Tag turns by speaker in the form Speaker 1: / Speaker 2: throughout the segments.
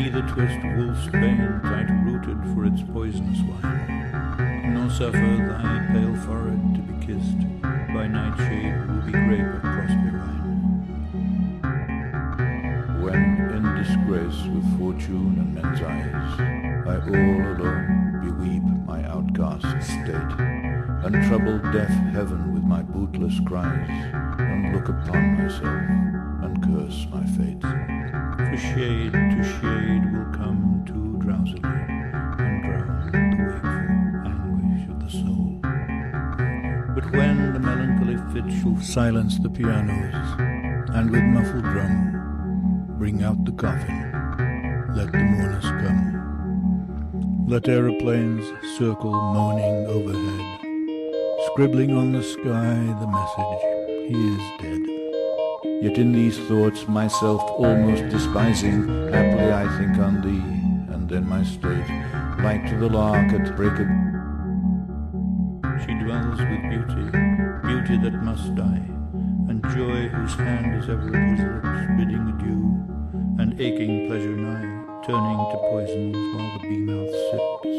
Speaker 1: neither twist wolf's bane tight-rooted for its poisonous wine, nor suffer thy pale forehead to be kissed by nightshade ruby grape of Proserpine.
Speaker 2: When in disgrace with fortune and men's eyes, I all alone beweep my outcast state, and trouble deaf heaven with my bootless cries, and look upon myself and curse my fate.
Speaker 1: For shade to shade will come too drowsily, and drown the wakeful anguish of the soul. But when the melancholy fit shall silence the pianos, and with muffled drum bring out the coffin, let the mourners come. Let aeroplanes circle moaning overhead, scribbling on the sky the message, he is dead.
Speaker 2: Yet in these thoughts myself almost despising, haply I think on thee, and then my state, like to the lark at break of...
Speaker 1: She dwells with beauty, beauty that must die, and joy whose hand is ever at his lips bidding adieu, and aching pleasure nigh, turning to poisons while the bee-mouth sips.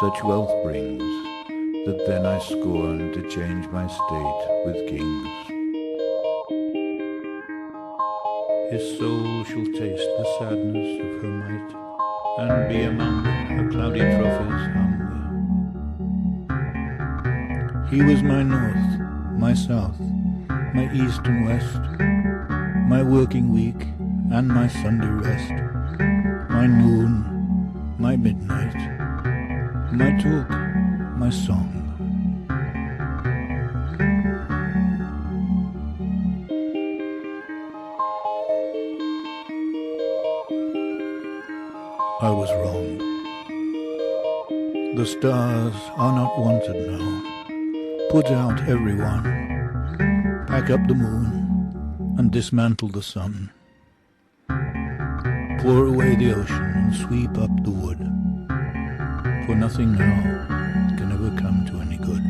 Speaker 2: Such wealth brings, that then I scorn to change my state with kings.
Speaker 1: His soul shall taste the sadness of her might, and be among her cloudy trophies hung. He was my north, my south, my east and west, my working week and my Sunday rest, my noon, my midnight, my talk, my song. I was wrong. The stars are not wanted now. Put out everyone. Pack up the moon and dismantle the sun. Pour away the ocean and sweep up the wood. For nothing now can ever come to any good.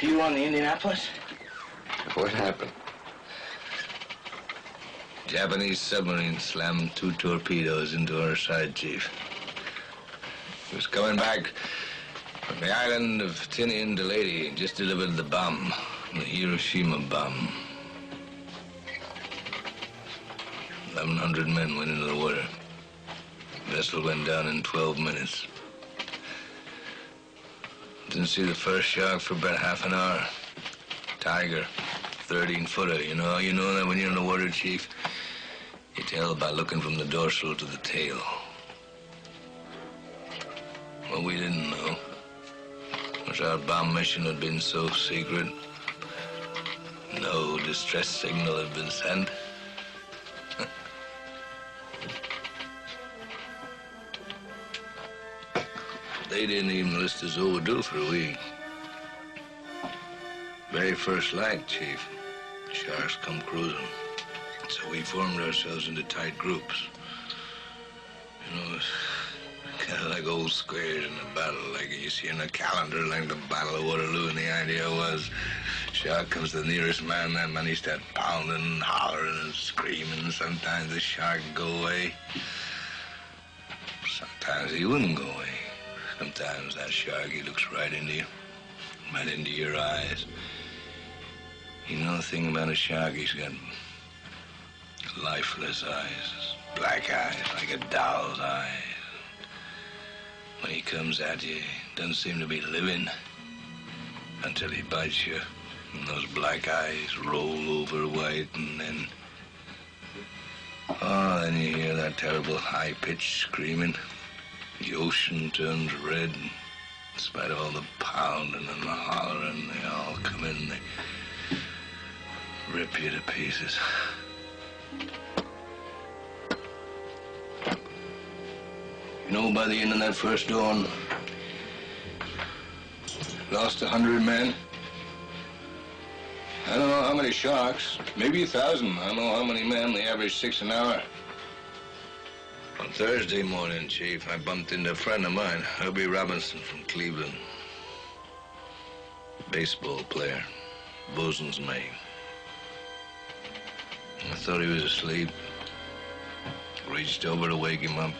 Speaker 3: You on the Indianapolis?
Speaker 4: What happened? Japanese submarine slammed 2 torpedoes into our side, Chief. He was coming back from the island of Tinian to Leyte and just delivered the bomb, the Hiroshima bomb. 1,100 men went into the water. The vessel went down in 12 minutes. Didn't see the first shark for about half an hour. Tiger, 13-footer. You know that when you're in the water, Chief? You tell by looking from the dorsal to the tail. What we didn't know was our bomb mission had been so secret. No distress signal had been sent. They didn't even list us overdue for a week. Very first light, Chief. Sharks come cruising. So we formed ourselves into tight groups. You know, it's kind of like old squares in a battle, like you see in a calendar, like the Battle of Waterloo. And the idea was, shark comes to the nearest man, that man he starts pounding and hollering and screaming. Sometimes the shark would go away. Sometimes he wouldn't go away. Sometimes that shark, he looks right into you, right into your eyes. You know the thing about a shark, he's got lifeless eyes, black eyes, like a doll's eyes. When he comes at you, he doesn't seem to be living until he bites you. And those black eyes roll over white, and then... oh, then you hear that terrible high-pitched screaming. The ocean turns red. In spite of all the pounding and the hollering, they all come in, they rip you to pieces. You know, by the end of that first dawn, lost 100 men. I don't know how many sharks, maybe 1,000. I don't know how many men. They average 6 an hour. On Thursday morning, Chief, I bumped into a friend of mine, Herbie Robinson from Cleveland. Baseball player, bosun's mate. I thought he was asleep. Reached over to wake him up.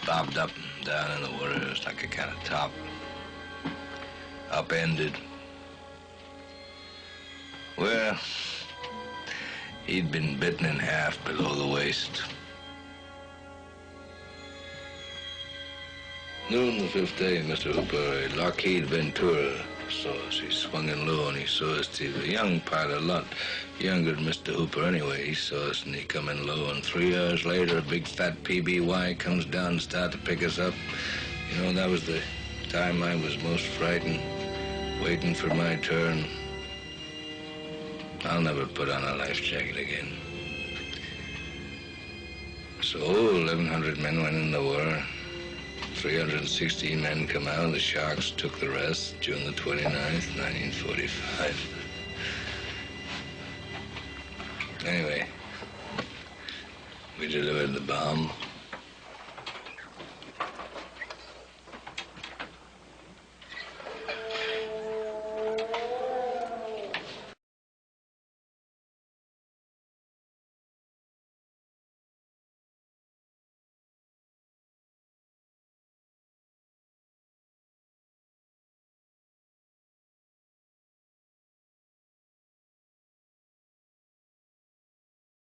Speaker 4: Bobbed up and down in the water. It was like a kind of top. Upended. Well, he'd been bitten in half below the waist. Noon the 5th day, Mr. Hooper, Lockheed Ventura saw us. He swung in low and he saw us. He's a young pilot, a lot younger than Mr. Hooper anyway. He saw us and he come in low, and 3 hours later, a big fat PBY comes down and started to pick us up. You know, that was the time I was most frightened, waiting for my turn. I'll never put on a life jacket again. So 1,100 men went in the war. 316 men come out. The Sharks took the rest. June the 29th, 1945. Anyway, we delivered the bomb.